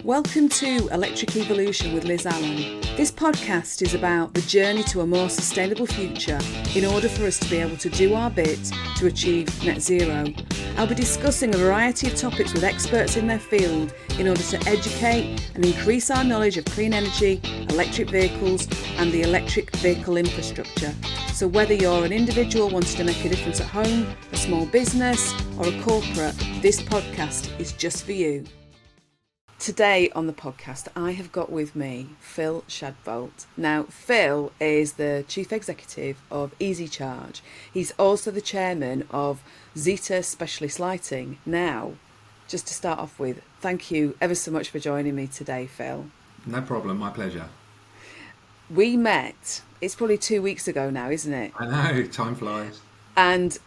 Welcome to Electric Evolution with Liz Allan. This podcast is about the journey to a more sustainable future in order for us to be able to do our bit to achieve net zero. I'll be discussing a variety of topics with experts in their field in order to educate and increase our knowledge of clean energy, electric vehicles and the electric vehicle infrastructure. So whether you're an individual wanting to make a difference at home, a small business or a corporate, this podcast is just for you. Today on the podcast, I have got with me Phil Shadbolt. Now, Phil is the Chief Executive of Easy Charge. He's also the Chairman of Zeta Specialist Lighting. Now, just to start off with, thank you ever so much for joining me today, Phil. No problem, my pleasure. We met, it's probably 2 weeks ago now, isn't it? I know, time flies. And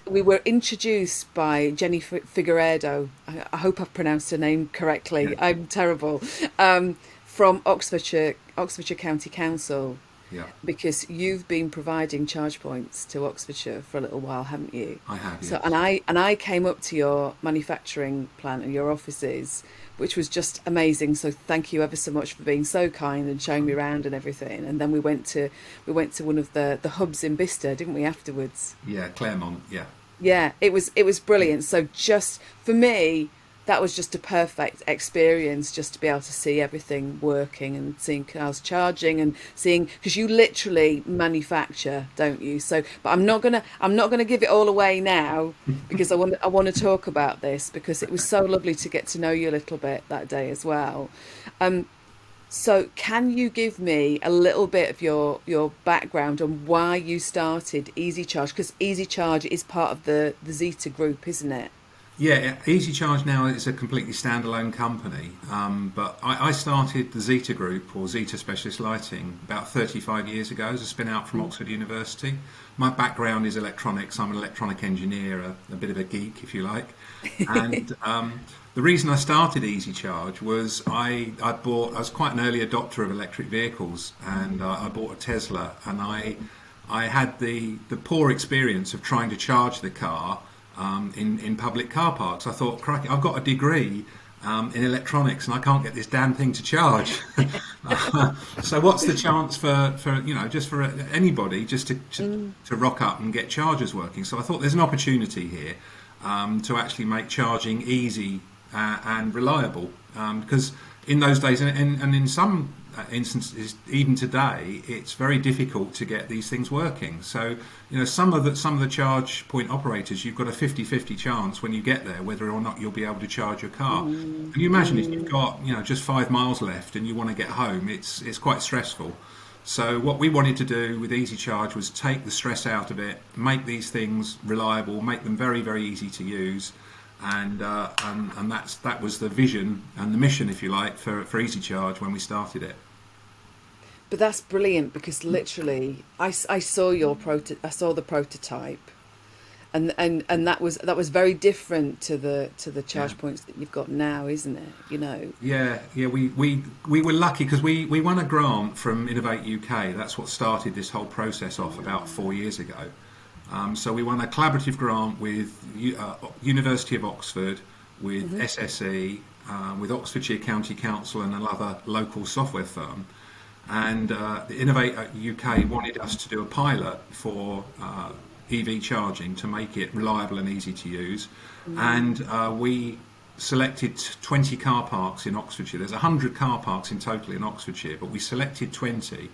we were introduced by Jenny Figueredo. I hope I've pronounced her name correctly. Yeah. I'm terrible. From Oxfordshire County Council. Yeah. Because you've been providing charge points to Oxfordshire for a little while, haven't you? I have. So yes. and I came up to your manufacturing plant and your offices, which was just amazing. So thank you ever so much for being so kind and showing me around and everything. And then we went to one of the hubs in Bicester, didn't we, afterwards? Yeah, Claremont. Yeah. Yeah, it was brilliant. So just for me, that was just a perfect experience, just to be able to see everything working and seeing cars charging and seeing, because you literally manufacture, don't you? So, but I'm not gonna give it all away now because I want to talk about this because it was so lovely to get to know you a little bit that day as well. So can you give me a little bit of your background on why you started Easy Charge? Because Easy Charge is part of the Zeta group, isn't it? Yeah, Easy Charge now is a completely standalone company, but I started the Zeta Group, or Zeta Specialist Lighting, about 35 years ago as a spin-out from Oxford University. My background is electronics. I'm an electronic engineer, a bit of a geek, if you like. And the reason I started Easy Charge was I was quite an early adopter of electric vehicles, and I bought a Tesla, and I had the poor experience of trying to charge the car in public car parks. I thought, crikey, I've got a degree in electronics and I can't get this damn thing to charge. So what's the chance for just for anybody just to rock up and get chargers working? So I thought there's an opportunity here to actually make charging easy and reliable, because in those days and in some instances even today, it's very difficult to get these things working. So some of the charge point operators, you've got a 50-50 chance when you get there whether or not you'll be able to charge your car. And you imagine if you've got just 5 miles left and you want to get home, it's quite stressful. So what we wanted to do with Easy Charge was take the stress out of it, make these things reliable, make them very, very easy to use. And that was the vision and the mission, if you like, for Easy Charge when we started it. But that's brilliant because literally, I saw the prototype, and that was very different to the charge points that you've got now, isn't it? Yeah. We were lucky because we won a grant from Innovate UK. That's what started this whole process off about 4 years ago. So we won a collaborative grant with University of Oxford, with SSE, with Oxfordshire County Council and another local software firm. And the Innovate UK wanted us to do a pilot for EV charging to make it reliable and easy to use. And we selected 20 car parks in Oxfordshire. There's 100 car parks in total in Oxfordshire, but we selected 20.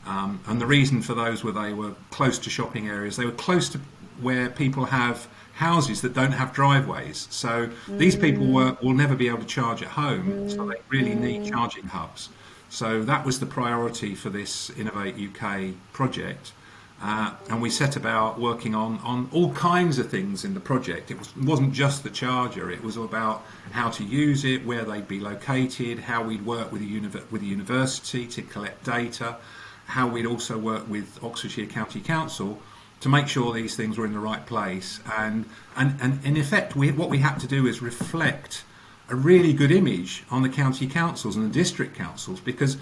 And the reason for those were they were close to shopping areas. They were close to where people have houses that don't have driveways. So these people will never be able to charge at home. So they really need charging hubs. So that was the priority for this Innovate UK project. And we set about working on all kinds of things in the project. It wasn't just the charger. It was about how to use it, where they'd be located, how we'd work with the university to collect data, how we'd also work with Oxfordshire County Council to make sure these things were in the right place. And in effect, what we had to do is reflect a really good image on the county councils and the district councils, because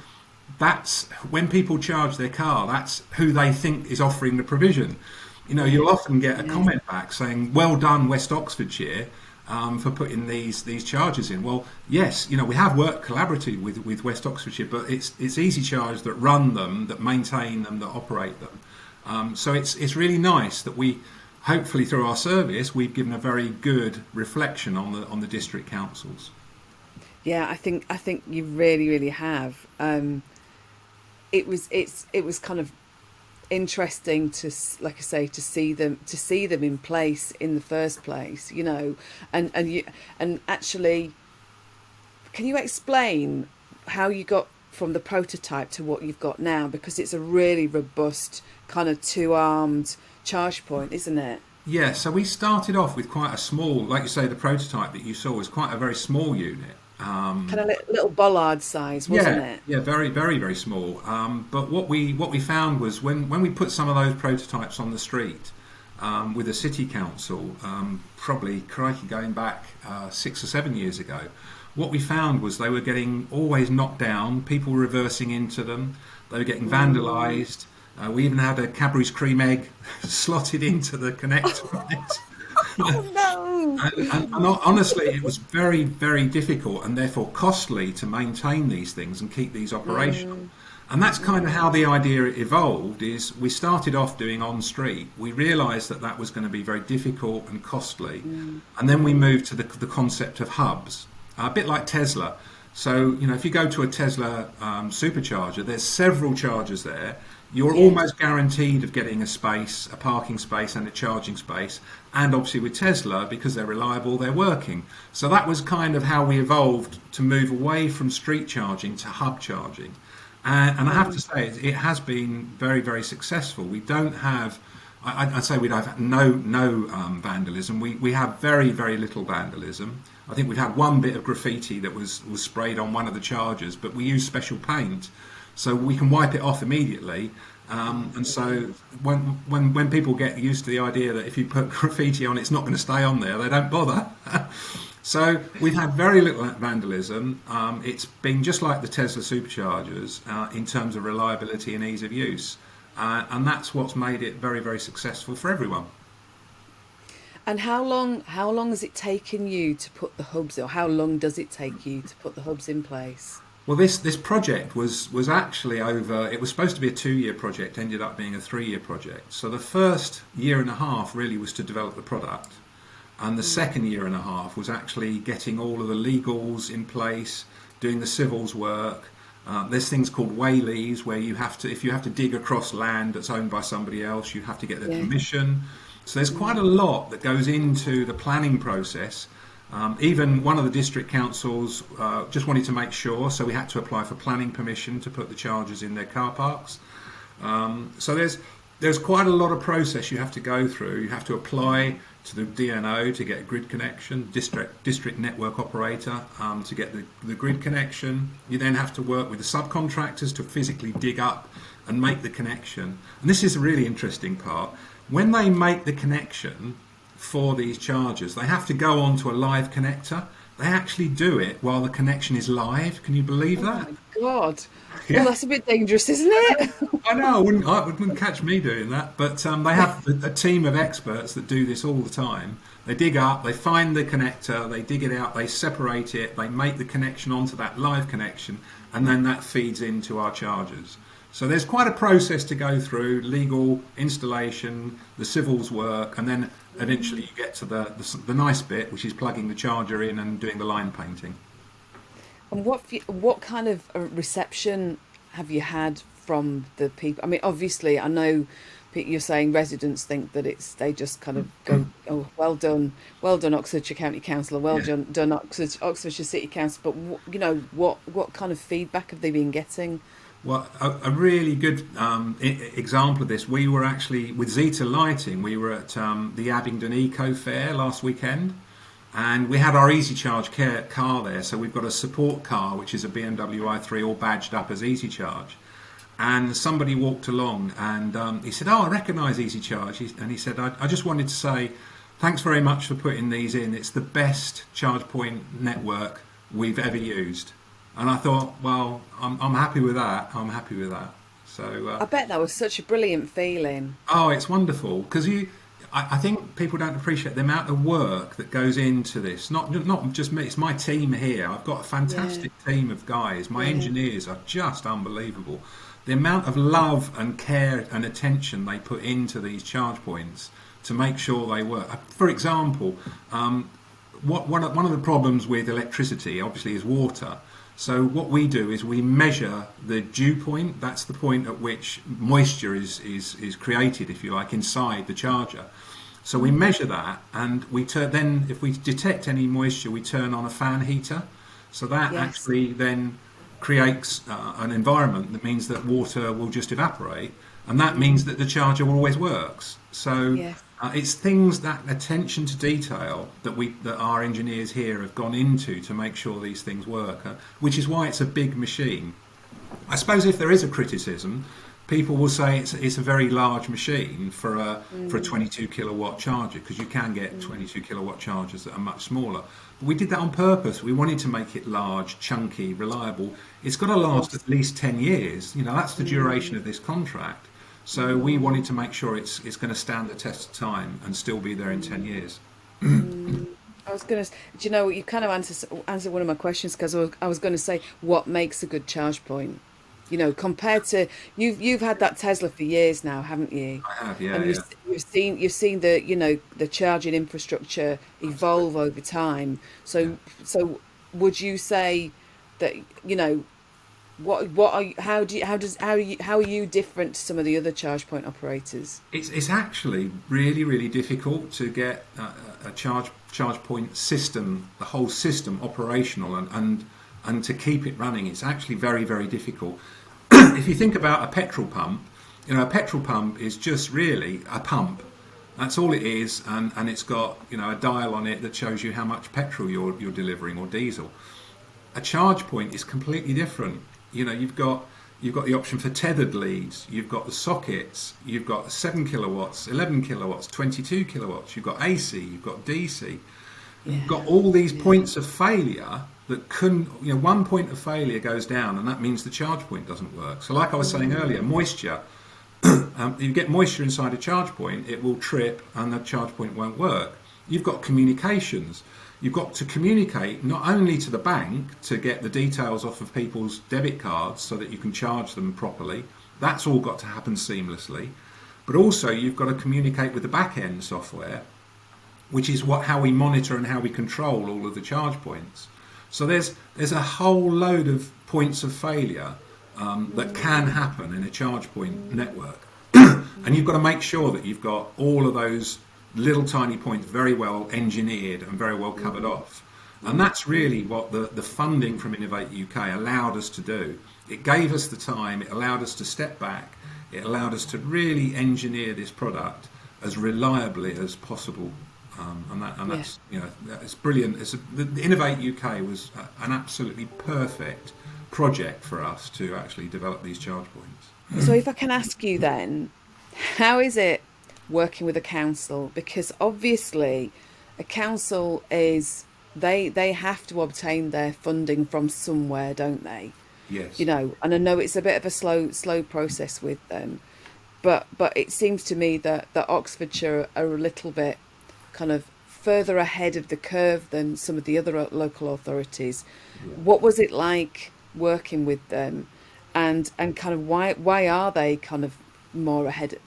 that's when people charge their car, that's who they think is offering the provision. You'll often get a comment back saying, well done West Oxfordshire, for putting these charges in. Well, yes, we have worked collaboratively with West Oxfordshire, but it's Easy Charge that run them, that maintain them, that operate them. So it's really nice that we, hopefully through our service, we've given a very good reflection on the district councils. Yeah, I think you really, really have. It was kind of interesting to, like I say, to see them in place in the first place, and actually, can you explain how you got from the prototype to what you've got now? Because it's a really robust kind of two-armed charge point, isn't it? Yeah, so we started off with quite a small, like you say, the prototype that you saw was quite a very small unit. Kind of little bollard size, wasn't it? Yeah, very, very, very small. But what we found was when we put some of those prototypes on the street with the city council, probably crikey going back 6 or 7 years ago, what we found was they were getting always knocked down. People reversing into them. They were getting vandalised. We even had a Cadbury's cream egg slotted into the connector. Oh no! And honestly, it was very, very difficult and therefore costly to maintain these things and keep these operational. And that's kind of how the idea evolved. Is we started off doing on street. We realised that was going to be very difficult and costly, and then we moved to the concept of hubs, a bit like Tesla. So if you go to a Tesla supercharger, there's several chargers there. You're almost guaranteed of getting a parking space and a charging space. And obviously with Tesla, because they're reliable, they're working. So that was kind of how we evolved to move away from street charging to hub charging. And I have to say, it has been very, very successful. We don't have, I'd say we'd have no vandalism. We have very, very little vandalism. I think we've had one bit of graffiti that was sprayed on one of the chargers, but we use special paint, so we can wipe it off immediately. And so when people get used to the idea that if you put graffiti on, it's not going to stay on there, they don't bother. So we've had very little vandalism. It's been just like the Tesla superchargers in terms of reliability and ease of use. And that's what's made it very, very successful for everyone. And how long has it taken you to put the hubs, or how long does it take you to put the hubs in place? Well, this project was actually over. It was supposed to be a 2-year project, ended up being a 3-year project. So the first year and a half really was to develop the product, and the second year and a half was actually getting all of the legals in place, doing the civils work. There's things called wayleaves where if you have to dig across land that's owned by somebody else, you have to get their permission. So there's quite a lot that goes into the planning process. Even one of the district councils just wanted to make sure, so we had to apply for planning permission to put the chargers in their car parks. So there's quite a lot of process you have to go through. You have to apply to the DNO to get a grid connection, district network operator to get the grid connection. You then have to work with the subcontractors to physically dig up and make the connection. And this is a really interesting part. When they make the connection for these chargers, they have to go onto a live connector. They actually do it while the connection is live. Can you believe that? Oh my God. Yeah. Well, that's a bit dangerous, isn't it? I know, it wouldn't catch me doing that. But they have a team of experts that do this all the time. They dig up, they find the connector, they dig it out, they separate it, they make the connection onto that live connection, and then that feeds into our chargers. So there's quite a process to go through: legal, installation, the civils work, and then eventually you get to the nice bit, which is plugging the charger in and doing the line painting. And what kind of reception have you had from the people? I mean, obviously, I know you're saying residents think that they just kind of go, oh, well done, Oxfordshire County Council, or well done, Oxfordshire City Council. But what kind of feedback have they been getting? Well, a really good example of this, we were actually, with Zeta Lighting, we were at the Abingdon Eco Fair last weekend, and we had our Easy Charge car there. So we've got a support car, which is a BMW i3, all badged up as Easy Charge. And somebody walked along and he said, "Oh, I recognise Easy Charge." And he said, I just wanted to say, thanks very much for putting these in. It's the best charge point network we've ever used. And I thought, well, I'm happy with that. I'm happy with that. So I bet that was such a brilliant feeling. Oh, it's wonderful because I think people don't appreciate the amount of work that goes into this. Not just me, it's my team here. I've got a Yeah, fantastic team of guys. My yeah. engineers are just unbelievable. The amount of love and care and attention they put into these charge points to make sure they work. For example, one of the problems with electricity obviously is water. So what we do is we measure the dew point. That's the point at which moisture is created, if you like, inside the charger. So we measure that, and then if we detect any moisture, we turn on a fan heater. So that Yes. actually then creates an environment that means that water will just evaporate, and that means that the charger always works. So Yes. it's things, that attention to detail that our engineers here have gone into to make sure these things work, which is why it's a big machine. I suppose if there is a criticism, people will say it's a very large machine for a 22 kilowatt charger, because you can get 22 kilowatt chargers that are much smaller. But we did that on purpose. We wanted to make it large, chunky, reliable. It's got to last at least 10 years. That's the duration of this contract. So we wanted to make sure it's going to stand the test of time and still be there in 10 years. I was going to, do you know, you kind of answered one of my questions, because I was going to say, what makes a good charge point? Compared to you've had that Tesla for years now, haven't you? I have, yeah, And yeah. you've seen the charging infrastructure evolve over time. Yeah. So would you say that what are you, how are you different to some of the other charge point operators? It's actually really, really difficult to get a charge point system, the whole system operational, and to keep it running. It's actually very, very difficult. If you think about a petrol pump, a petrol pump is just really a pump. That's all it is, and it's got a dial on it that shows you how much petrol you're delivering, or diesel. A charge point is completely different. You've got the option for tethered leads, you've got the sockets, you've got 7 kilowatts, 11 kilowatts, 22 kilowatts, you've got AC, you've got DC. You've got all these points of failure that couldn't, one point of failure goes down, and that means the charge point doesn't work. So like I was saying earlier, moisture, you get moisture inside a charge point, it will trip and the charge point won't work. You've got communications. You've got to communicate not only to the bank to get the details off of people's debit cards so that you can charge them properly. That's all got to happen seamlessly. But also you've got to communicate with the back end software, which is how we monitor and how we control all of the charge points. So there's a whole load of points of failure that can happen in a charge point network. And you've got to make sure that you've got all of those little tiny points very well engineered and very well covered off. And that's really what the funding from Innovate UK allowed us to do. It gave us the time, it allowed us to step back, it allowed us to really engineer this product as reliably as possible. That's it's brilliant. The Innovate UK was an absolutely perfect project for us to actually develop these charge points. So if I can ask you then, how is it working with a council? Because obviously a council they have to obtain their funding from somewhere, don't they? Yes. And I know it's a bit of a slow process with them, but it seems to me that Oxfordshire are a little bit kind of further ahead of the curve than some of the other local authorities. Yeah. What was it like working with them, and kind of why are they kind of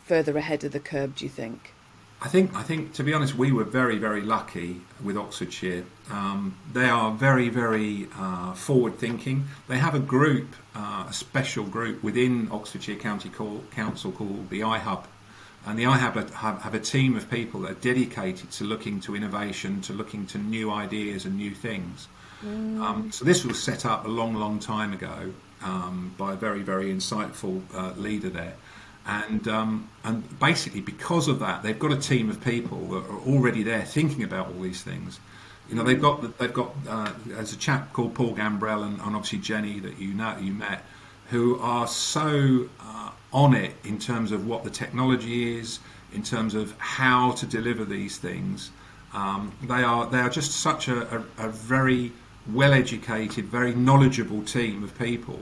further ahead of the curve, do you think? I think to be honest, we were very, very lucky with Oxfordshire. They are very, very forward thinking. They have a group, a special group within Oxfordshire Council called the iHub. And the iHub have a team of people that are dedicated to looking to innovation, to looking to new ideas and new things. So this was set up a long, long time ago by a very, very insightful leader there. And basically because of that, they've got a team of people that are already there thinking about all these things. They've got there's a chap called Paul Gambrell and obviously Jenny that you met, who are so on it in terms of what the technology is, in terms of how to deliver these things. They are just such a very well-educated, very knowledgeable team of people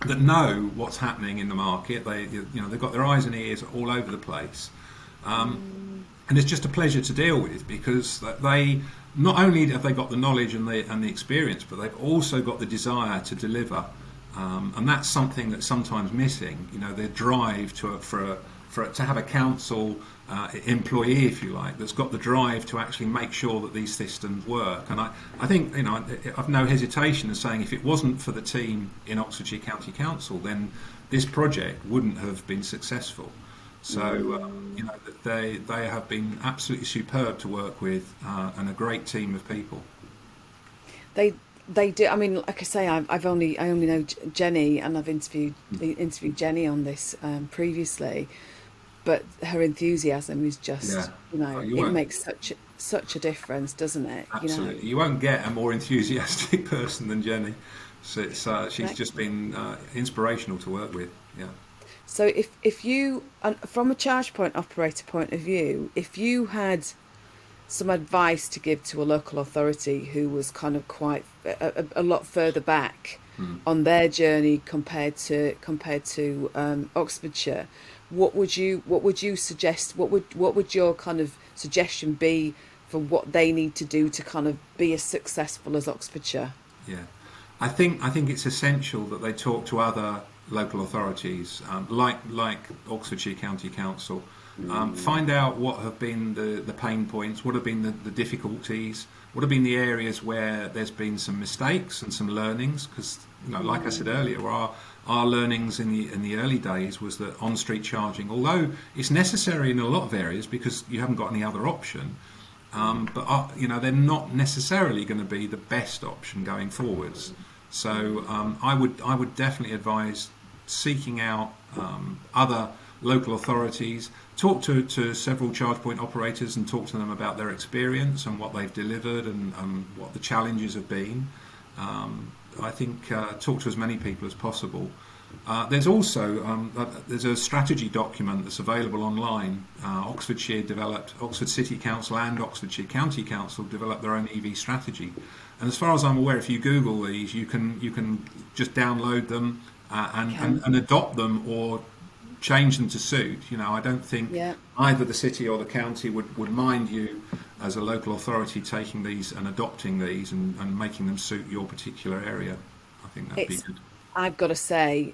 that know what's happening in the market. They've got their eyes and ears all over the place. And and it's just a pleasure to deal with, because they not only have they got the knowledge and the experience, but they've also got the desire to deliver, and that's something that's sometimes missing. You know, their drive to have a council employee, if you like, that's got the drive to actually make sure that these systems work. And I think, you know, I've no hesitation in saying if it wasn't for the team in Oxfordshire County Council, then this project wouldn't have been successful. So, you know, they have been absolutely superb to work with, and a great team of people. They do. I mean, like I say, I only know Jenny, and I've interviewed Jenny on this previously, but her enthusiasm is just, you know, it makes such a difference, doesn't it? Absolutely, you know? You won't get a more enthusiastic she's just been inspirational to work with. Yeah. So if you, from a charge point operator point of view, if you had some advice to give to a local authority who was kind of quite a lot further back on their journey compared to Oxfordshire, what would you suggest? What would your kind of suggestion be for what they need to do to kind of be as successful as Oxfordshire? Yeah, I think it's essential that they talk to other local authorities, like Oxfordshire County Council. Find out what have been the pain points, what have been the difficulties, what have been the areas where there's been some mistakes and some learnings. Because, you know, like I said earlier, our learnings in the early days was that on-street charging, although it's necessary in a lot of areas because you haven't got any other option, but you know, they're not necessarily going to be the best option going forwards. So I would definitely advise seeking out other local authorities, talk to several charge point operators and talk to them about their experience and what they've delivered and what the challenges have been. I think talk to as many people as possible. There's also there's a strategy document that's available online. Oxford City Council and Oxfordshire County Council developed their own EV strategy, and as far as I'm aware, if you Google these, you can just download them and adopt them or change them to suit. You know, I don't think either the city or the county would mind you as a local authority taking these and adopting these and making them suit your particular area. I think that'd be good. I've got to say,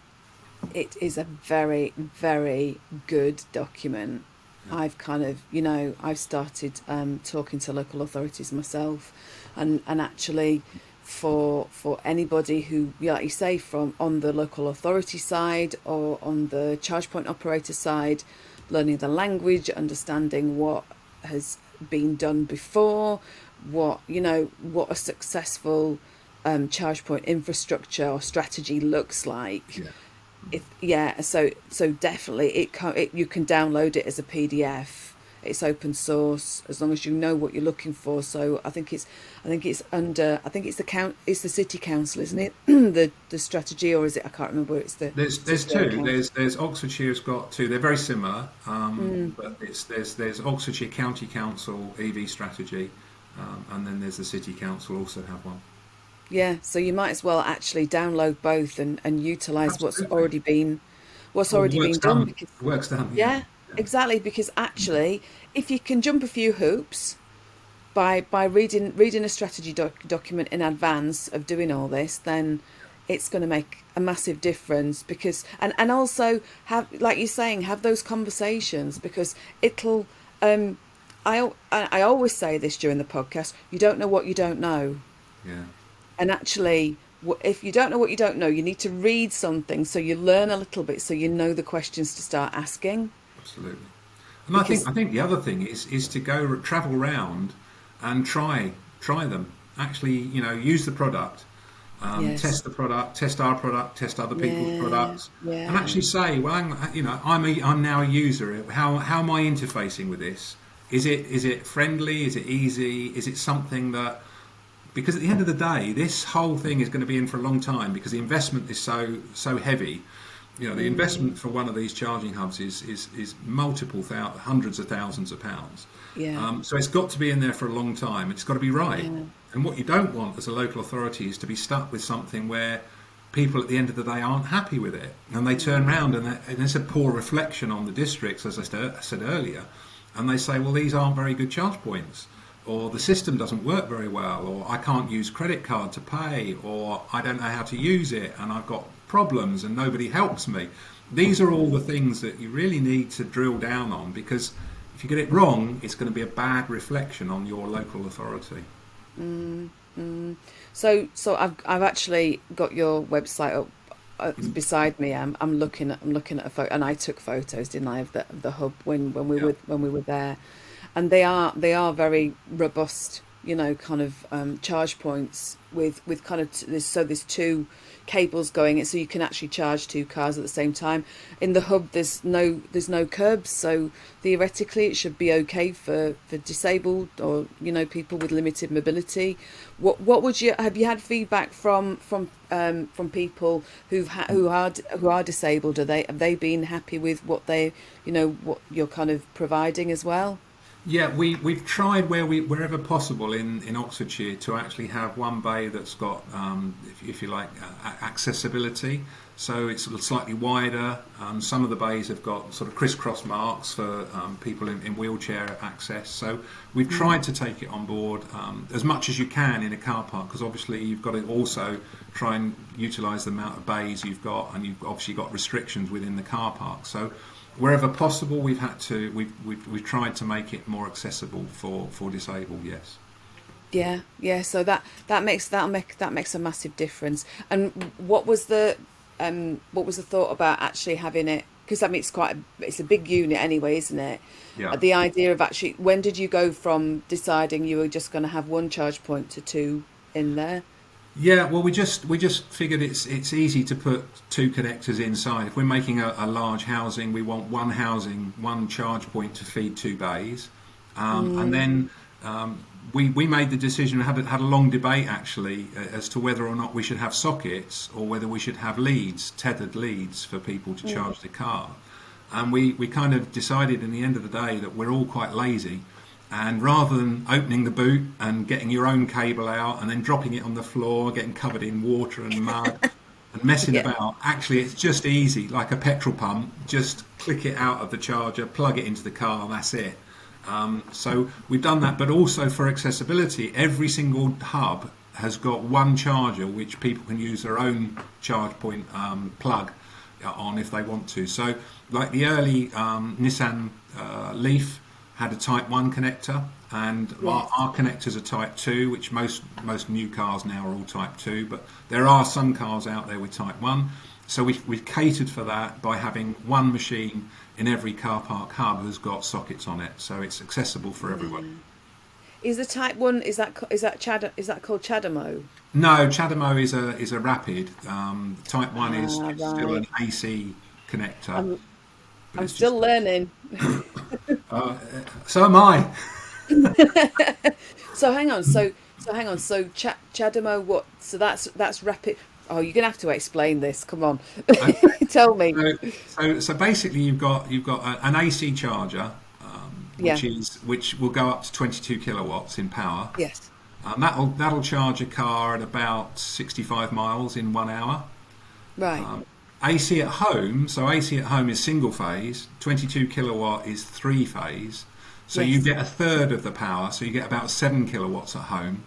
it is a very, very good document. Yeah. I've kind of, you know, I've started talking to local authorities myself, and actually for anybody who, like you say, from on the local authority side or on the charge point operator side, learning the language, understanding what has been done before, what a successful charge point infrastructure or strategy looks like. So definitely you can download it as a PDF. It's open source as long as you know what you're looking for. So I think it's the city council, isn't it? the strategy, or is it? I can't remember. There's two. There's Oxfordshire's got two. They're very similar, but there's Oxfordshire County Council EV strategy, and then there's the city council also have one. Yeah, so you might as well actually download both and utilise what's already been done. Because, work's done. Yeah, exactly. Because actually, if you can jump a few hoops by reading a strategy document in advance of doing all this, then it's going to make a massive difference. Because and also have, like you're saying, have those conversations, because it'll. I always say this during the podcast: you don't know what you don't know. Yeah. And actually, if you don't know what you don't know, you need to read something so you learn a little bit, so you know the questions to start asking. Absolutely. And I think the other thing is to go travel around and try them. Actually, you know, use the product, test the product, test our product, test other people's products, and actually say, well, I'm now a user. How am I interfacing with this? Is it friendly? Is it easy? Is it something that? Because at the end of the day, this whole thing is going to be in for a long time, because the investment is so heavy. You know, the investment for one of these charging hubs is multiple hundreds of thousands of pounds. Yeah. So it's got to be in there for a long time. It's got to be right. Yeah. And what you don't want as a local authority is to be stuck with something where people at the end of the day aren't happy with it, and they turn around and it's a poor reflection on the districts, as I said earlier. and they say, well, these aren't very good charge points, or the system doesn't work very well, or I can't use credit card to pay, or I don't know how to use it and I've got problems and nobody helps me. These are all the things that you really need to drill down on, because if you get it wrong, it's going to be a bad reflection on your local authority. So I've actually got your website up beside me. I'm looking at a photo, and I took photos, didn't I, of the hub when we were there, and they are very robust, kind of charge points with kind of there's two cables going in, so you can actually charge two cars at the same time. In the hub, there's no curbs, so theoretically it should be okay for disabled or people with limited mobility. What would you have you had feedback from people who are disabled? Have they been happy with what what you're kind of providing as well? Yeah, we've tried wherever possible in Oxfordshire to actually have one bay that's got, if you like, accessibility. So it's sort of slightly wider. Some of the bays have got sort of crisscross marks for people in wheelchair access. So we've tried to take it on board as much as you can in a car park, because obviously you've got to also try and utilise the amount of bays you've got, and you've obviously got restrictions within the car park. So wherever possible, we've tried to make it more accessible for disabled. Yes. Yeah. So that makes a massive difference. And what was the thought about actually having it? Because I mean, it's a big unit anyway, isn't it? Yeah. The idea of actually, when did you go from deciding you were just going to have one charge point to two in there? Yeah, well, we just figured it's easy to put two connectors inside. If we're making a large housing, we want one charge point to feed two bays, and then we made the decision. We had a long debate actually as to whether or not we should have sockets or whether we should have tethered leads for people to charge the car, and we kind of decided in the end of the day that we're all quite lazy. And rather than opening the boot and getting your own cable out and then dropping it on the floor, getting covered in water and mud and messing about, actually it's just easy, like a petrol pump. Just click it out of the charger, plug it into the car, and that's it. So we've done that, but also for accessibility, every single hub has got one charger which people can use their own charge point plug on if they want to. So like the early Nissan Leaf had a Type 1 connector, and our connectors are Type 2, which most new cars now are all Type 2, but there are some cars out there with Type 1. So we've catered for that by having one machine in every car park hub has got sockets on it, so it's accessible for everyone. Is the Type 1, is that called CHAdeMO? No, CHAdeMO is a rapid. Type 1 is still an AC connector. I'm still learning. So am I. So hang on. So CHAdeMO, what? So that's rapid. Oh, you're gonna have to explain this. Come on, tell me. So basically, you've got an AC charger, which will go up to 22 kilowatts in power. Yes. That'll charge a car at about 65 miles in 1 hour. Right. AC at home, so AC at home is single phase, 22 kilowatt is three phase, so you get a third of the power, so you get about 7 kilowatts at home,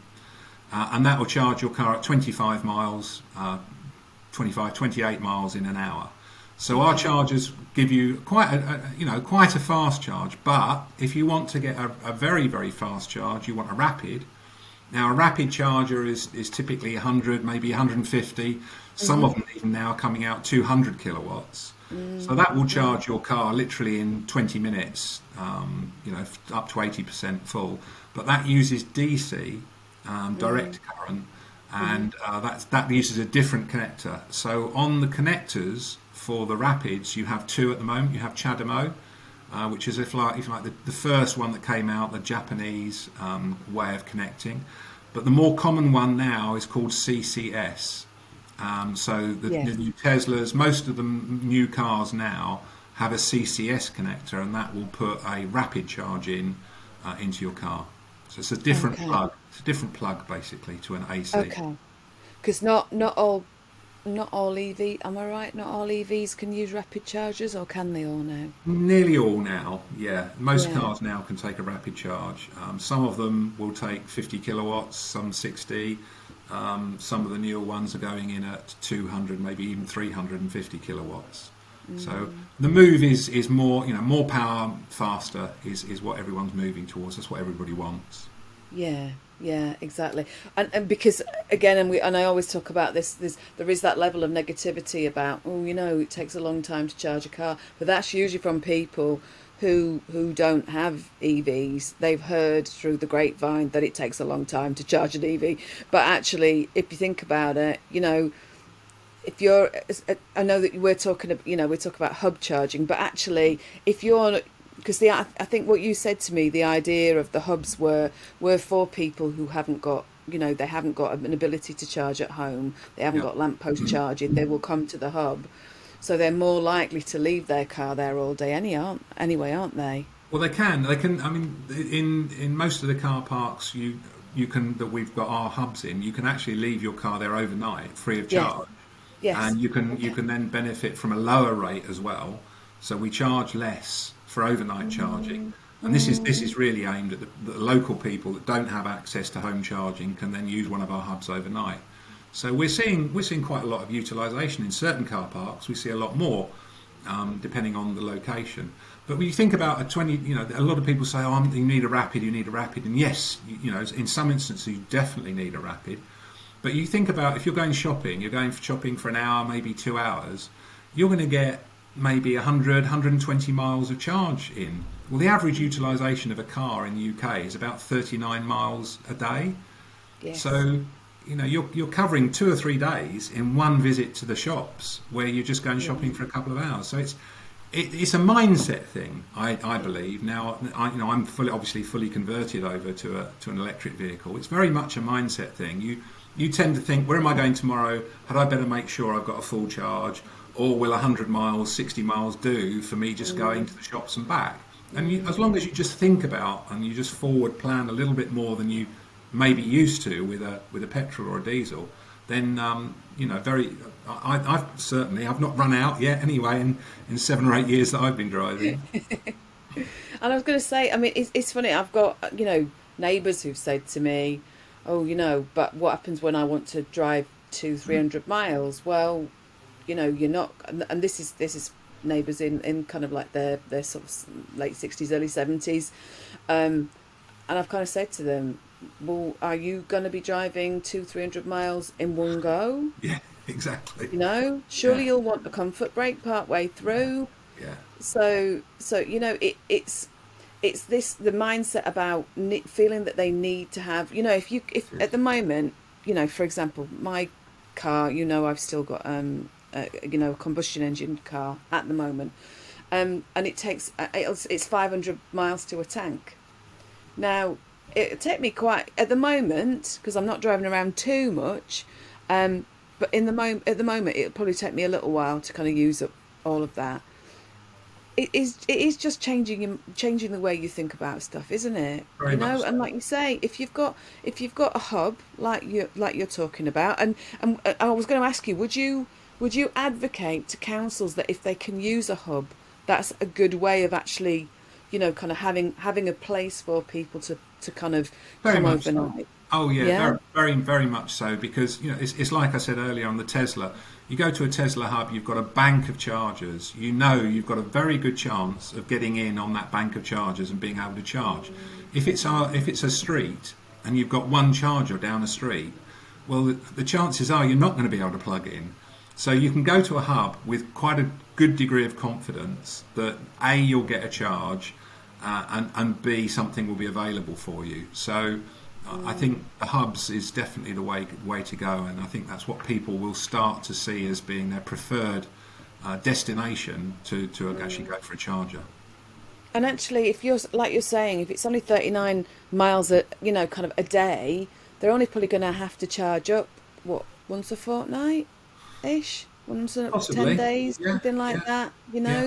and that will charge your car at 25 miles, 28 miles in an hour. So our chargers give you quite a fast charge, but if you want to get a very, very fast charge, you want a rapid. Now, a rapid charger is typically 100, maybe 150. Some of them even now are coming out 200 kilowatts. So that will charge your car literally in 20 minutes, up to 80% full. But that uses DC, direct current, and that uses a different connector. So on the connectors for the rapids, you have two at the moment. You have CHAdeMO, which is if you like the first one that came out, the Japanese way of connecting. But the more common one now is called CCS. So the new Teslas, most of the new cars now have a CCS connector, and that will put a rapid charge into your car. So it's a different plug. It's a different plug basically to an AC. Okay. Because not all not all EV, am I right? Not all EVs can use rapid chargers, or can they all now? Nearly all now, yeah. Most Yeah. cars now can take a rapid charge. Some of them will take 50 kilowatts, some 60. Some of the newer ones are going in at 200, maybe even 350 kilowatts. So the move is more, more power, faster is what everyone's moving towards. That's what everybody wants. Yeah, yeah, exactly. And because again, and I always talk about this, there is that level of negativity about, oh, it takes a long time to charge a car, but that's usually from people who don't have EVs. They've heard through the grapevine that it takes a long time to charge an EV, but actually, if you think about it, if you're, I know that we're talking, we're talking about hub charging, but actually, if you're, because I think what you said to me, the idea of the hubs were for people who haven't got, they haven't got an ability to charge at home, they haven't Yeah. got lamppost charging, they will come to the hub, so they're more likely to leave their car there all day, anyway, aren't they? Well, they can. They can. I mean, in most of the car parks, you can that we've got our hubs in. You can actually leave your car there overnight, free of Yes, charge, yes. and you Okay. can then benefit from a lower rate as well. So we charge less for overnight charging, Mm, and this mm, is really aimed at the local people that don't have access to home charging can then use one of our hubs overnight. So we're seeing quite a lot of utilisation in certain car parks. We see a lot more, depending on the location. But when you think about a 20, a lot of people say, "Oh, you need a rapid, you need a rapid," and yes, in some instances you definitely need a rapid. But you think about if you're going shopping, you're going shopping for an hour, maybe 2 hours, you're going to get maybe 100, 120 miles of charge in. Well, the average utilisation of a car in the UK is about 39 miles a day. yes. So, you're covering 2 or 3 days in one visit to the shops where you're just going Yeah, shopping for a couple of hours. So it's a mindset thing, I yeah. believe. Now, I'm fully converted over to an electric vehicle. It's very much a mindset thing. You tend to think, where am I going tomorrow? Had I better make sure I've got a full charge, or will 100 miles, 60 miles do for me just going Mm, to the shops and back? And as long as mm. you just think about and you just forward plan a little bit more than you maybe used to with a petrol or a diesel, then very. I've not run out yet anyway in 7 or 8 years that I've been driving. And I was going to say, I mean, it's funny. I've got, neighbours who've said to me, "Oh, but what happens when I want to drive 300 miles?" Well, you're not, and this is neighbours in kind of like their sort of late 60s, early 70s, and I've kind of said to them, "Well, are you going to be driving 300 miles in one go? Yeah, exactly. Surely Yeah, you'll want a comfort break part way through." yeah, So it's this the mindset about feeling that they need to have, if at the moment, for example, my car, I've still got a combustion engine car at the moment, and it takes it's 500 miles to a tank. Now it'll take me quite at the moment because I'm not driving around too much, but at the moment it'll probably take me a little while to kind of use up all of that. It is just changing the way you think about stuff, isn't it? very much And so. like you say, if you've got a hub like you're talking about, and I was going to ask you, would you advocate to councils that if they can use a hub, that's a good way of actually, kind of having a place for people to kind of Very come much so. overnight? Oh yeah, Yeah. very, very, very much so. Because it's like I said earlier on the Tesla. You go to a Tesla hub, you've got a bank of chargers. You've got a very good chance of getting in on that bank of chargers and being able to charge. If it's a street and you've got one charger down a street, well, the chances are you're not going to be able to plug in. So you can go to a hub with quite a good degree of confidence that A, you'll get a charge, and B, something will be available for you. So I think the hubs is definitely the way to go, and I think that's what people will start to see as being their preferred destination to actually go for a charger. And actually, if you're like you're saying, if it's only 39 miles kind of a day, they're only probably going to have to charge up what, once a fortnight ish, once a 10 Possibly, days, yeah, something like yeah, that. yeah,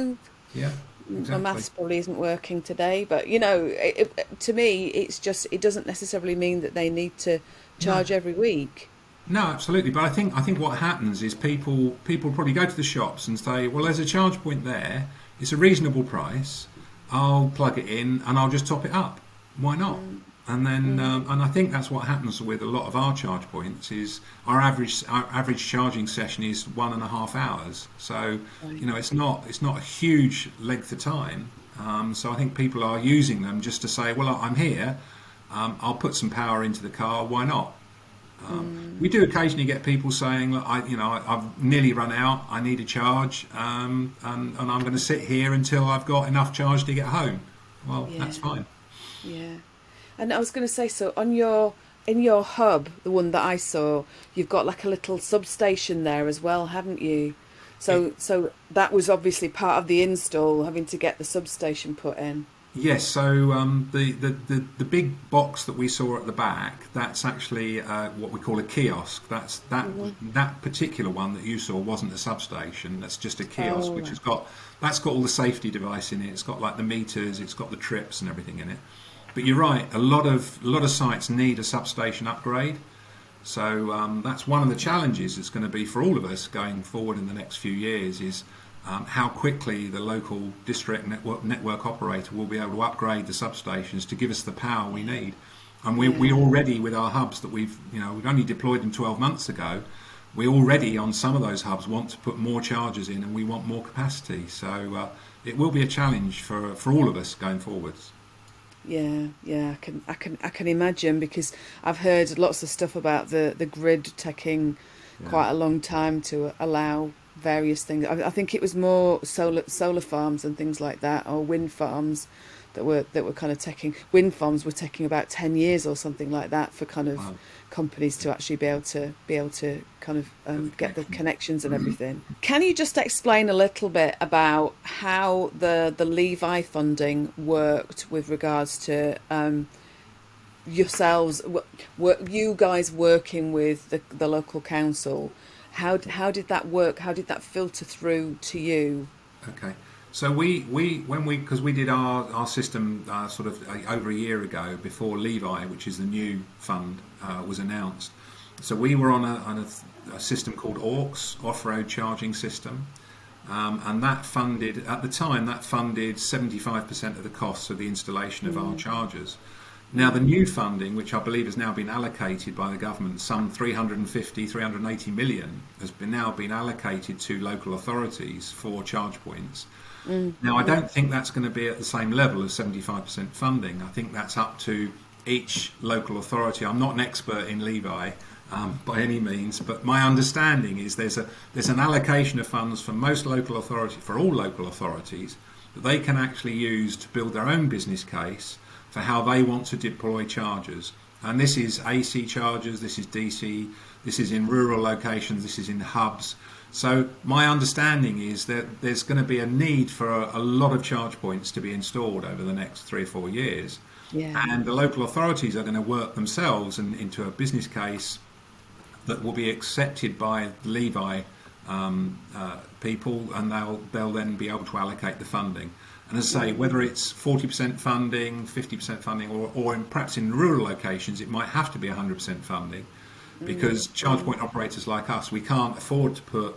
yeah, My exactly. maths probably isn't working today, but to me, it's just it doesn't necessarily mean that they need to No. charge every week. No, absolutely. But I think what happens is people probably go to the shops and say, well, there's a charge point there. It's a reasonable price. I'll plug it in and I'll just top it up. Why not? And then and I think that's what happens with a lot of our charge points is our average charging session is 1.5 hours. So it's not a huge length of time. So I think people are using them just to say, well, I'm here. I'll put some power into the car. Why not? We do occasionally get people saying, look, I've nearly run out. I need a charge, and I'm going to sit here until I've got enough charge to get home. Well, that's fine. Yeah. And I was going to say, so in your hub, the one that I saw, you've got like a little substation there as well, haven't you? So that was obviously part of the install, having to get the substation put in. Yes, so the big box that we saw at the back, that's actually what we call a kiosk. That particular one that you saw wasn't a substation. That's just a kiosk, which has got all the safety device in it. It's got like the meters, it's got the trips and everything in it. But you're right, a lot of sites need a substation upgrade. So that's one of the challenges it's going to be for all of us going forward in the next few years is how quickly the local district network operator will be able to upgrade the substations to give us the power we need. And we already, with our hubs that we've only deployed them 12 months ago, we already on some of those hubs want to put more chargers in and we want more capacity. So it will be a challenge for all of us going forwards. Yeah, I can imagine, because I've heard lots of stuff about the grid taking quite a long time to allow various things. I think it was more solar farms and things like that, or wind farms that were kind of taking. Wind farms were taking about 10 years or something like that for kind of companies to actually be able to kind of get the connections and everything. Can you just explain a little bit about how the Levi funding worked with regards to yourselves, you guys working with the local council? How did that work? How did that filter through to you? Okay. So because we did our system sort of over a year ago before Levi, which is the new fund, was announced. So we were on a system called AUX, off-road charging system, and that funded 75% of the costs of the installation of our chargers. Now, the new funding, which I believe has now been allocated by the government, some 380 million, has now been allocated to local authorities for charge points. Now, I don't think that's going to be at the same level as 75% funding. I think that's up to each local authority. I'm not an expert in Levi by any means, but my understanding is there's an allocation of funds for all local authorities that they can actually use to build their own business case for how they want to deploy chargers. And this is AC chargers, this is DC, this is in rural locations, this is in hubs. So my understanding is that there's going to be a need for a lot of charge points to be installed over the next 3 or 4 years. Yeah. And the local authorities are going to work themselves into a business case that will be accepted by Levi people, and they'll then be able to allocate the funding. And as I say, whether it's 40% funding, 50% funding, or perhaps in rural locations, it might have to be 100% funding, because charge point operators like us, we can't afford to put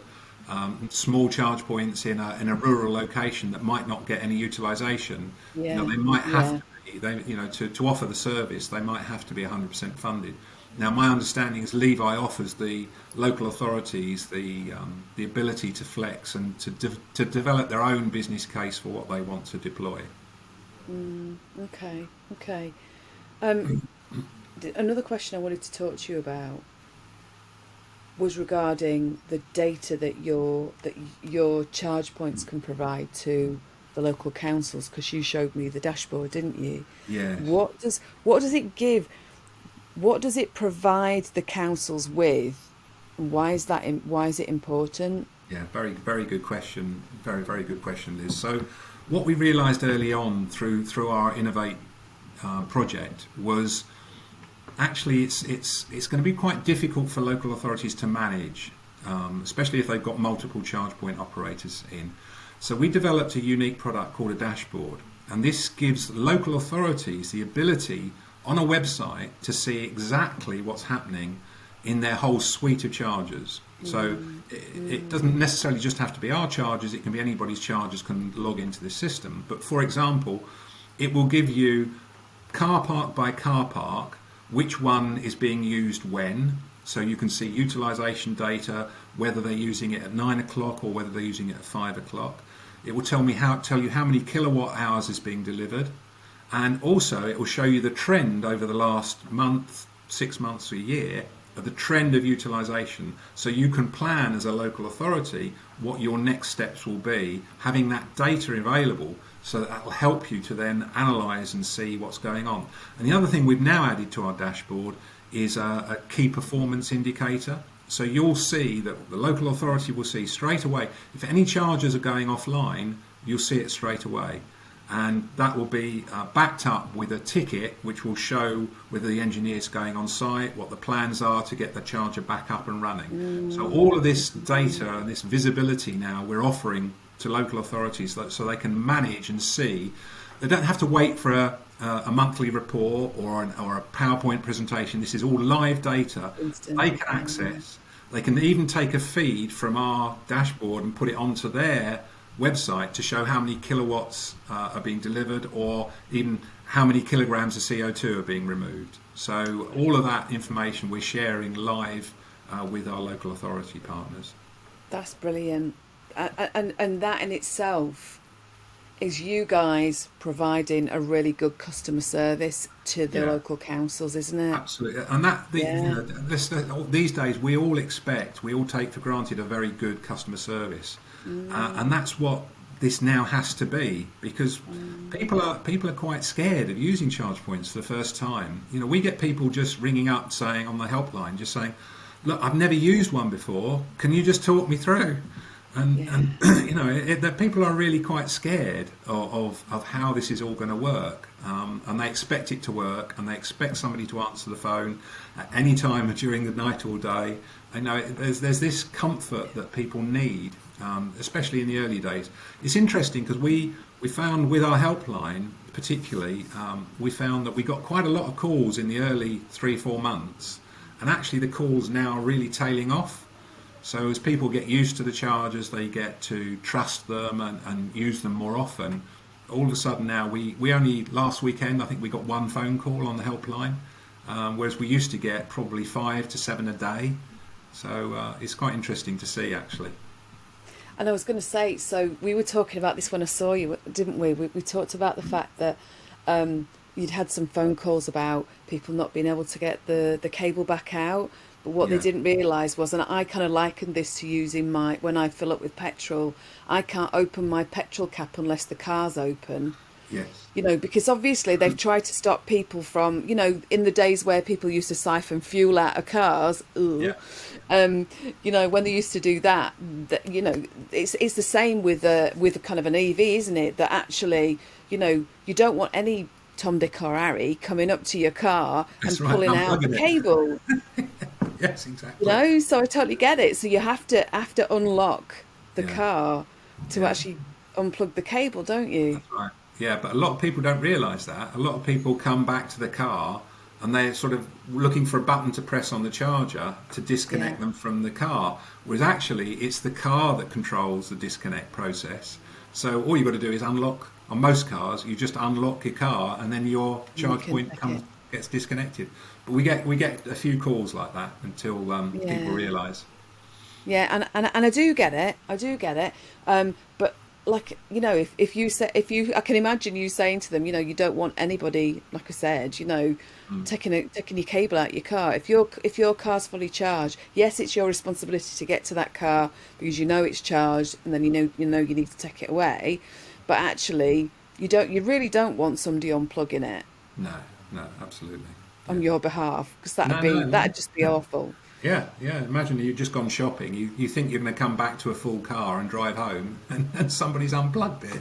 small charge points in a rural location that might not get any utilisation. Yeah. They might have to be, to offer the service, they might have to be 100% funded. Now, my understanding is Levi offers the local authorities the ability to flex and to develop their own business case for what they want to deploy. Okay. Another question I wanted to talk to you about was regarding the data that your charge points can provide to the local councils, because you showed me the dashboard, didn't you? Yeah. What does it give? What does it provide the councils with? Why is it important? Yeah, very, very good question. Very, very good question, Liz. So what we realised early on through our Innovate project was actually it's going to be quite difficult for local authorities to manage, especially if they've got multiple charge point operators in. So we developed a unique product called a dashboard, and this gives local authorities the ability on a website to see exactly what's happening in their whole suite of chargers. So it doesn't necessarily just have to be our chargers, it can be anybody's chargers can log into this system. But for example, it will give you car park by car park, which one is being used when. So you can see utilisation data, whether they're using it at 9 o'clock or whether they're using it at 5 o'clock. It will tell you how many kilowatt hours is being delivered. And also it will show you the trend over the last month, 6 months or a year, of the trend of utilisation. So you can plan as a local authority what your next steps will be, having that data available, so that will help you to then analyse and see what's going on. And the other thing we've now added to our dashboard is a key performance indicator. So you'll see that the local authority will see straight away, if any chargers are going offline, you'll see it straight away. And that will be backed up with a ticket which will show whether the engineer's going on site, what the plans are to get the charger back up and running. So all of this data and this visibility now we're offering to local authorities so they can manage and see. They don't have to wait for a monthly report or a PowerPoint presentation. This is all live data they can access. They can even take a feed from our dashboard and put it onto their website to show how many kilowatts are being delivered, or even how many kilograms of CO2 are being removed. So all of that information we're sharing live with our local authority partners. That's brilliant. And that in itself is you guys providing a really good customer service to the local councils, isn't it? Absolutely. And that these days we all take for granted a very good customer service. And that's what this now has to be, because people are quite scared of using charge points for the first time. You know, we get people just ringing up saying on the helpline, just saying, look, I've never used one before, can you just talk me through? And you know, that people are really quite scared of how this is all going to work, and they expect it to work, and they expect somebody to answer the phone at any time during the night or day. I know there's this comfort that people need, especially in the early days. It's interesting because we found with our helpline particularly, we found that we got quite a lot of calls in the early 3-4 months, and actually the calls now are really tailing off. So as people get used to the chargers, they get to trust them and use them more often. All of a sudden now, we only last weekend, I think we got one phone call on the helpline, whereas we used to get probably 5 to 7 a day. So it's quite interesting to see, actually. And I was going to say, so we were talking about this when I saw you, didn't we? We talked about the fact that you'd had some phone calls about people not being able to get the cable back out. But what they didn't realise was, and I kind of likened this to using when I fill up with petrol, I can't open my petrol cap unless the car's open. Yes. You know, because obviously they've tried to stop people from, you know, in the days where people used to siphon fuel out of cars, you know, when they used to do that, you know, it's the same with kind of an EV, isn't it? That actually, you know, you don't want any Tom, Dick or Harry coming up to your car and pulling out the cable. Yes, exactly. You know, so I totally get it. So you have to unlock the car to actually unplug the cable, don't you? That's right. Yeah, but a lot of people don't realise that. A lot of people come back to the car and they're sort of looking for a button to press on the charger to disconnect them from the car, whereas actually it's the car that controls the disconnect process. So all you've got to do is unlock. On most cars, you just unlock your car and then your charge point gets disconnected. But we get a few calls like that until people realise. Yeah, and I do get it. But like, you know, if you I can imagine you saying to them, you know, you don't want anybody, like I said, you know, taking your cable out your car. If your car's fully charged, yes, it's your responsibility to get to that car because you know it's charged, and then you know you need to take it away. But actually, you really don't want somebody unplugging it. No, absolutely. On your behalf, because that'd just be awful. Yeah. Imagine you've just gone shopping. You think you're going to come back to a full car and drive home, and somebody's unplugged it.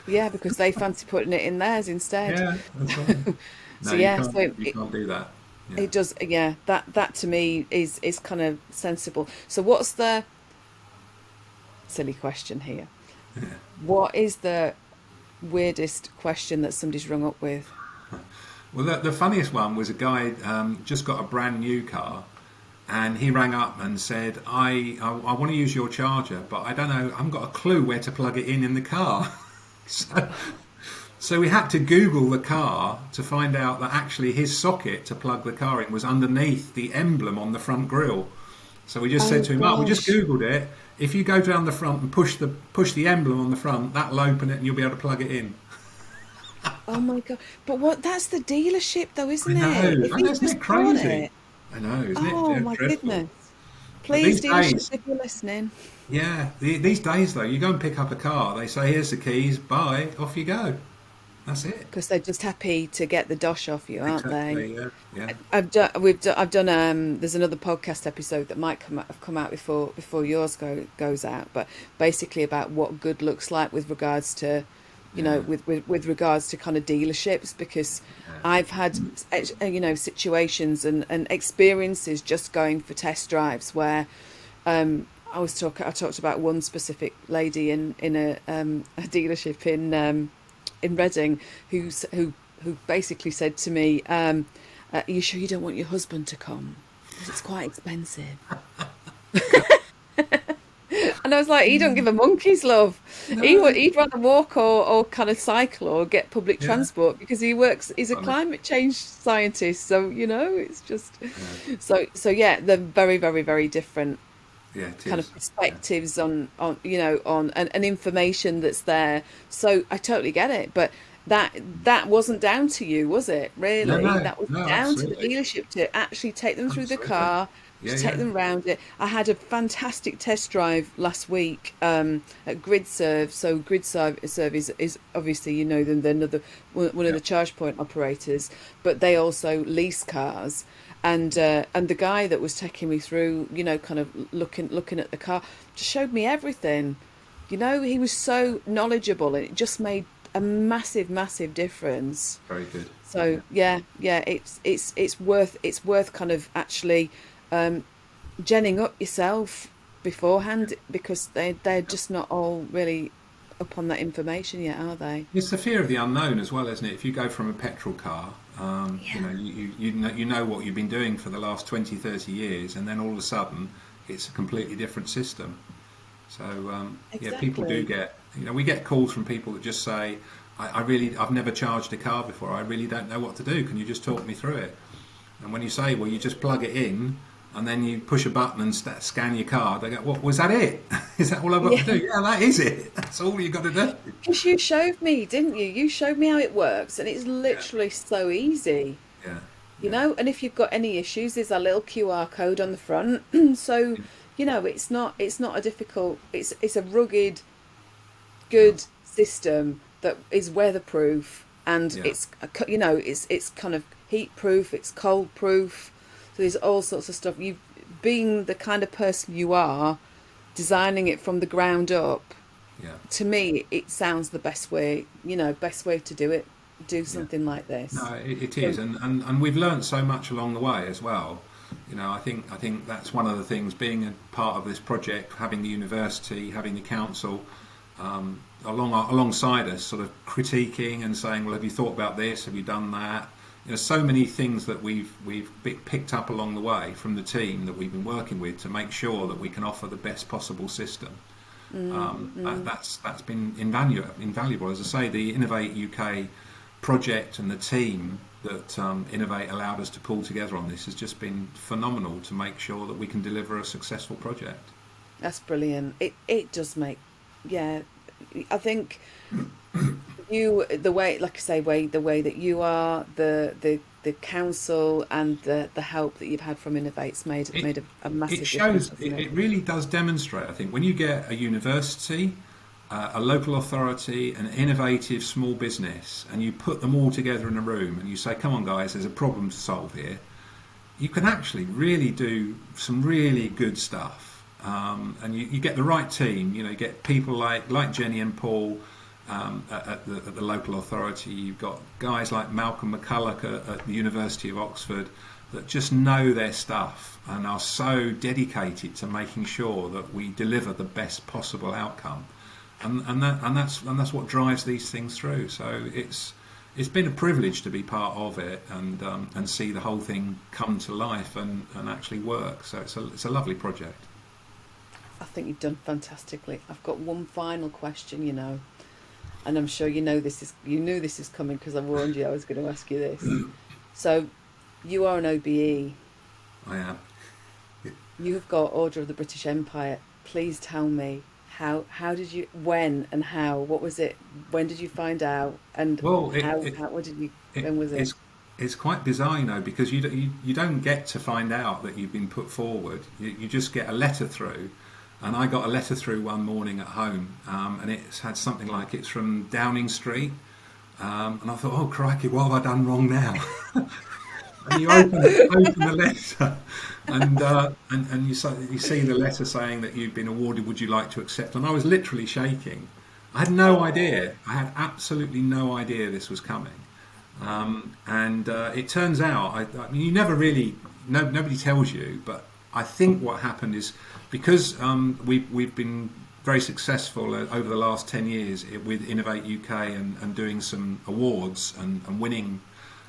Yeah, because they fancy putting it in theirs instead. Yeah, that's right. No, you can't do that. Yeah. It does. Yeah, that to me is kind of sensible. So what's the silly question here? Yeah. What is the weirdest question that somebody's rung up with? Well, the funniest one was a guy just got a brand new car, And he rang up and said, I want to use your charger, but I don't know, I haven't got a clue where to plug it in the car. So we had to Google the car to find out that actually his socket to plug the car in was underneath the emblem on the front grille. So we just said to him, we just Googled it. If you go down the front and push the emblem on the front, that'll open it and you'll be able to plug it in. Oh my God. But that's the dealership though, isn't I know. it? I know, isn't it crazy? I know, isn't it? Oh Yeah, my dreadful. goodness. Please, These dealerships, days, if you're listening. yeah, these days though, you go and pick up a car, they say, here's the keys, bye, off you go. That's it. Because they're just happy to get the dosh off you, aren't they? Exactly, yeah. I've done. There's another podcast episode that might have come out before yours goes out, but basically about what good looks like with regards to, with regards to kind of dealerships, because I've had situations and experiences just going for test drives where I talked about one specific lady in a dealership in Reading who basically said to me, are you sure you don't want your husband to come? Because it's quite expensive. And I was like, he don't give a monkey's love. No. He'd rather walk or kind of cycle or get public Yeah. transport because he's a climate change scientist. So, it's just, so yeah, they're very, very, very different Yeah, it kind is. of perspectives on and information that's there. So I totally get it, but that wasn't down to you, was it? Really, No, that was no, down to the absolutely. dealership to actually take them through the Absolutely. car, Yeah, to take yeah. them around it. I had a fantastic test drive last week at GridServe. So GridServe is obviously, you know them, they're one of the charge point operators, but they also lease cars. And the guy that was taking me through, kind of looking at the car, just showed me everything. He was so knowledgeable, and it just made a massive, massive difference. Very good. So yeah, it's worth kind of actually genning up yourself beforehand, because they're just not all really up on that information yet, are they? It's the fear of the unknown as well, isn't it? If you go from a petrol car, you know what you've been doing for the last 20, 30 years, and then all of a sudden it's a completely different system. So people do Exactly. get, we get calls from people that just say, I've never charged a car before, I really don't know what to do, can you just talk me through it? And when you say, well, you just plug it in and then you push a button and scan your card, they go, what, was that it? Is that all I've got to do? Yeah, that is it. That's all you've got to do. Because you showed me, didn't you? You showed me how it works, and it's literally so easy. Yeah. And if you've got any issues, there's a little QR code on the front. So, it's not a difficult, it's a rugged, good system that is weatherproof, and Yeah. it's kind of heat proof, it's cold proof. So there's all sorts of stuff. You, being the kind of person you are, designing it from the ground up, Yeah. to me, it sounds the best way, to do something like this. No, it is, and we've learned so much along the way as well. I think that's one of the things, being a part of this project, having the university, having the council alongside us, sort of critiquing and saying, well, have you thought about this? Have you done that? So many things that we've picked up along the way from the team that we've been working with to make sure that we can offer the best possible system. That's been invaluable. As I say, the Innovate UK project and the team that Innovate allowed us to pull together on this has just been phenomenal to make sure that we can deliver a successful project. That's brilliant. It does make, yeah. I think the way, like I say, the way that you are, the council and the help that you've had from Innovate's made a massive It shows. difference. It really does demonstrate. I think when you get a university, a local authority, an innovative small business, and you put them all together in a room, and you say, "Come on, guys, there's a problem to solve here," you can actually really do some really good stuff. And you get the right team. You get people like Jenny and Paul at the local authority. You've got guys like Malcolm McCulloch at the University of Oxford that just know their stuff and are so dedicated to making sure that we deliver the best possible outcome. And that's what drives these things through. So it's it's been a privilege to be part of it and see the whole thing come to life and actually work. So it's a lovely project. I think you've done fantastically. I've got one final question, and I'm sure you knew this is coming because I warned you I was going to ask you this. So, you are an OBE. I am. You have got Order of the British Empire. Please tell me how did you, when and how? What was it? When did you find out? And Well, when was it? it's quite bizarre, because you don't get to find out that you've been put forward. You just get a letter through. And I got a letter through one morning at home, and it had something like, it's from Downing Street. And I thought, oh, crikey, what have I done wrong now? And you open the letter, and you see the letter saying that you've been awarded, would you like to accept? And I was literally shaking. I had no idea. I had absolutely no idea this was coming. And it turns out, I mean, you never really, nobody tells you, but I think what happened is, because we've been very successful over the last 10 years with Innovate UK and doing some awards and winning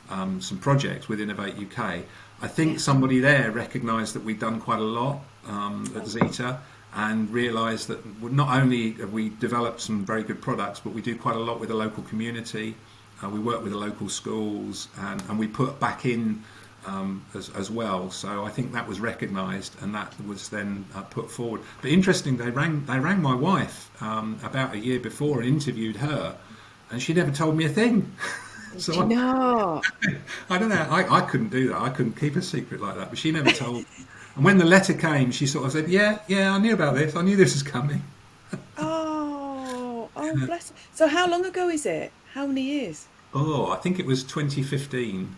some projects with Innovate UK. I think somebody there recognised that we'd done quite a lot at Zeta, and realised that not only have we developed some very good products, but we do quite a lot with the local community. We work with the local schools, and we put back in as well. So I think that was recognised, and that was then put forward. But interesting, they rang my wife about a year before and interviewed her, and she never told me a thing. So I don't know. I couldn't do that. I couldn't keep a secret like that. But she never told me. And when the letter came, she sort of said, "Yeah, I knew about this. I knew this was coming." Oh, bless. So how long ago is it? How many years? Oh, I think it was 2015.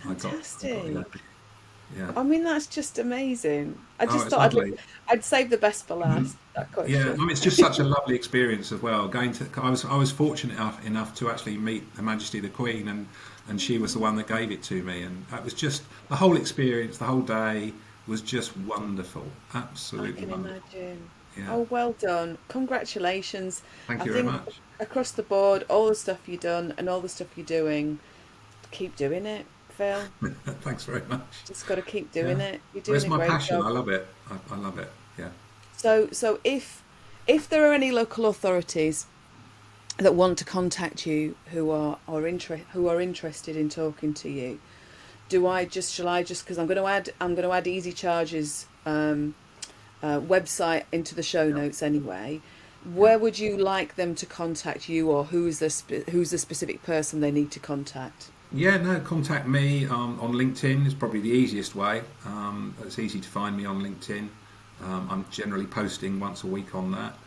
Fantastic. Yeah. I mean, that's just amazing. I just it's thought lovely. I'd save the best for last. That question. Yeah, I mean, it's just such a lovely experience as well. I was fortunate enough to actually meet Her Majesty the Queen, and she was the one that gave it to me, and that was just the whole experience. The whole day was just wonderful, absolutely wonderful. I can imagine. Yeah. Oh, well done! Congratulations. Thank you very much. Across the board, all the stuff you've done and all the stuff you're doing, keep doing it, Phil. Thanks very much. Just got to keep doing it. You're doing It's a my great passion. job. I love it. I love it. Yeah. So if there are any local authorities that want to contact you who are interested in talking to you, shall I just because I'm going to add Easy Charge's website into the show notes anyway. Where would you like them to contact you, or who's the specific person they need to contact? Yeah, no, contact me on LinkedIn is probably the easiest way. It's easy to find me on LinkedIn. I'm generally posting once a week on that.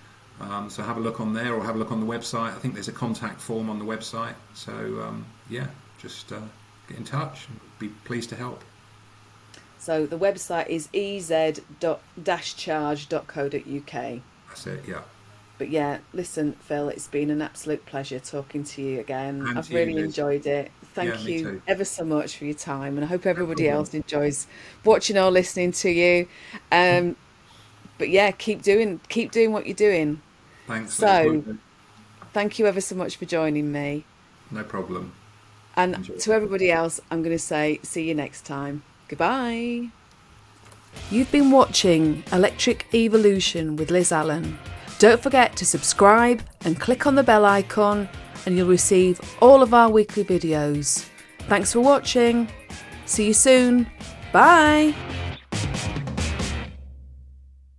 So have a look on there, or have a look on the website. I think there's a contact form on the website. So just get in touch and be pleased to help. So the website is ez-charge.co.uk. That's it, yeah. But yeah, listen, Phil, it's been an absolute pleasure talking to you again. And I've to you, really Liz. enjoyed it. Thank Yeah, me you too. ever so much for your time, and I hope everybody problem. else enjoys watching or listening to you. But yeah, keep doing what you're doing. Thanks. So, thank you ever so much for joining me. No problem. And Enjoy. to everybody else, I'm going to say, see you next time. Goodbye. You've been watching Electric Evolution with Liz Allan. Don't forget to subscribe and click on the bell icon, and you'll receive all of our weekly videos. Thanks for watching. See you soon. Bye.